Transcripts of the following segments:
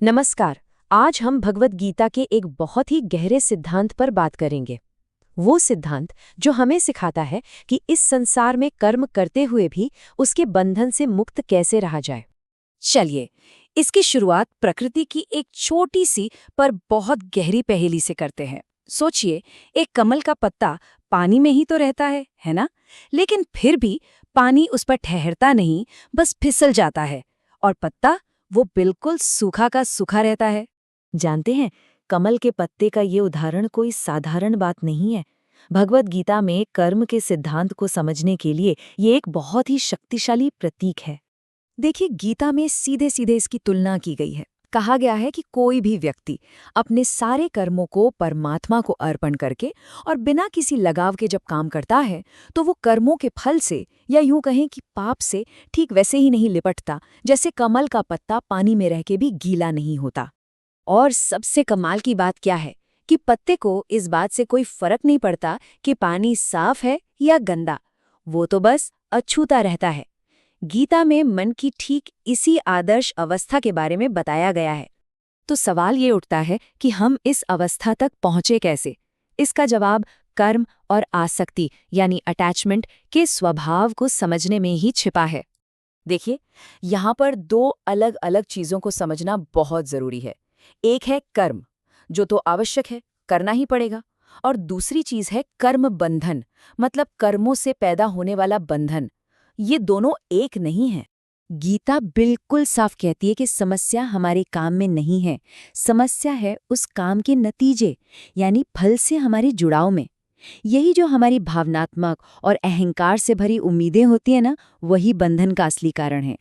नमस्कार। आज हम भगवत गीता के एक बहुत ही गहरे सिद्धांत पर बात करेंगे। वो सिद्धांत जो हमें सिखाता है कि इस संसार में कर्म करते हुए भी उसके बंधन से मुक्त कैसे रहा जाए। चलिए, इसकी शुरुआत प्रकृति की एक छोटी सी पर बहुत गहरी पहेली से करते हैं। सोचिए, एक कमल का पत्ता पानी में ही तो रहता है ना? लेकिन फिर भी पानी उस पर ठहरता नहीं, बस फिसल जाता है और पत्ता वो बिल्कुल सूखा का सूखा रहता है। जानते हैं, कमल के पत्ते का ये उदाहरण कोई साधारण बात नहीं है। भगवत गीता में कर्म के सिद्धांत को समझने के लिए ये एक बहुत ही शक्तिशाली प्रतीक है। देखिए, गीता में सीधे सीधे इसकी तुलना की गई है। कहा गया है कि कोई भी व्यक्ति अपने सारे कर्मों को परमात्मा को अर्पण करके और बिना किसी लगाव के जब काम करता है तो वो कर्मों के फल से या यूं कहें कि पाप से ठीक वैसे ही नहीं लिपटता जैसे कमल का पत्ता पानी में रह के भी गीला नहीं होता। और सबसे कमाल की बात क्या है कि पत्ते को इस बात से कोई फर्क नहीं पड़ता कि पानी साफ है या गंदा, वो तो बस अछूता रहता है। गीता में मन की ठीक इसी आदर्श अवस्था के बारे में बताया गया है। तो सवाल ये उठता है कि हम इस अवस्था तक पहुंचे कैसे? इसका जवाब कर्म और आसक्ति यानी अटैचमेंट के स्वभाव को समझने में ही छिपा है। देखिए, यहाँ पर दो अलग अलग चीजों को समझना बहुत जरूरी है। एक है कर्म, जो तो आवश्यक है, करना ही पड़ेगा, और दूसरी चीज है कर्म बंधन, मतलब कर्मों से पैदा होने वाला बंधन। ये दोनों एक नहीं है। गीता बिल्कुल साफ कहती है कि समस्या हमारे काम में नहीं है, समस्या है उस काम के नतीजे यानी फल से हमारे जुड़ाव में। यही जो हमारी भावनात्मक और अहंकार से भरी उम्मीदें होती है ना, वही बंधन का असली कारण है।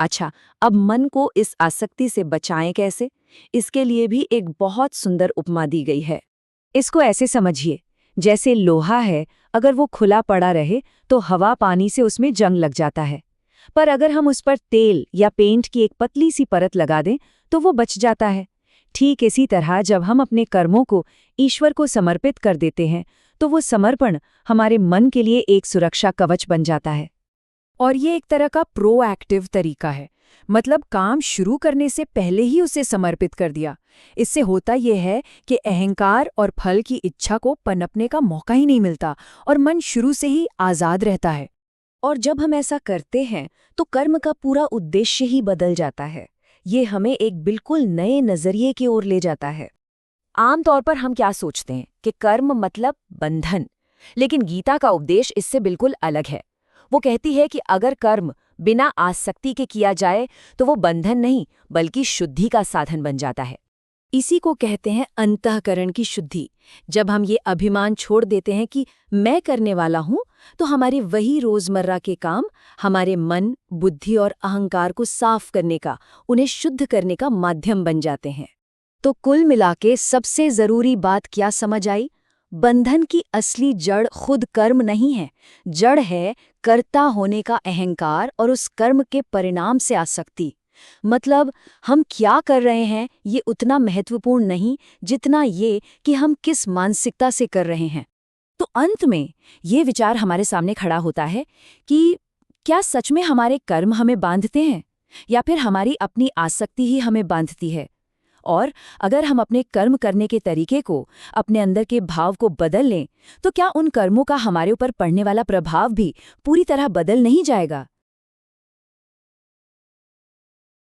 अच्छा, अब मन को इस आसक्ति से बचाएं कैसे? इसके लिए भी एक बहुत सुंदर उपमा दी गई है। इसको ऐसे समझिए, जैसे लोहा है, अगर वो खुला पड़ा रहे तो हवा पानी से उसमें जंग लग जाता है, पर अगर हम उस पर तेल या पेंट की एक पतली सी परत लगा दें तो वो बच जाता है। ठीक इसी तरह जब हम अपने कर्मों को ईश्वर को समर्पित कर देते हैं तो वो समर्पण हमारे मन के लिए एक सुरक्षा कवच बन जाता है। और ये एक तरह का प्रोएक्टिव तरीका है, मतलब काम शुरू करने से पहले ही उसे समर्पित कर दिया। इससे होता यह है कि अहंकार और फल की इच्छा को पनपने का मौका ही नहीं मिलता और मन शुरू से ही आज़ाद रहता है। और जब हम ऐसा करते हैं तो कर्म का पूरा उद्देश्य ही बदल जाता है। ये हमें एक बिल्कुल नए नजरिए की ओर ले जाता है। आमतौर पर हम क्या सोचते हैं कि कर्म मतलब बंधन, लेकिन गीता का उपदेश इससे बिल्कुल अलग है। वो कहती है कि अगर कर्म बिना आसक्ति के किया जाए तो वो बंधन नहीं बल्कि शुद्धि का साधन बन जाता है। इसी को कहते हैं अंतःकरण की शुद्धि। जब हम ये अभिमान छोड़ देते हैं कि मैं करने वाला हूं, तो हमारे वही रोजमर्रा के काम हमारे मन, बुद्धि और अहंकार को साफ करने का, उन्हें शुद्ध करने का माध्यम बन जाते हैं। तो कुल मिलाके सबसे जरूरी बात क्या समझ आई? बंधन की असली जड़ खुद कर्म नहीं है, जड़ है कर्ता होने का अहंकार और उस कर्म के परिणाम से आसक्ति। मतलब हम क्या कर रहे हैं ये उतना महत्वपूर्ण नहीं जितना ये कि हम किस मानसिकता से कर रहे हैं। तो अंत में ये विचार हमारे सामने खड़ा होता है कि क्या सच में हमारे कर्म हमें बांधते हैं या फिर हमारी अपनी आसक्ति ही हमें बांधती है? और अगर हम अपने कर्म करने के तरीके को, अपने अंदर के भाव को बदल लें, तो क्या उन कर्मों का हमारे ऊपर पड़ने वाला प्रभाव भी पूरी तरह बदल नहीं जाएगा?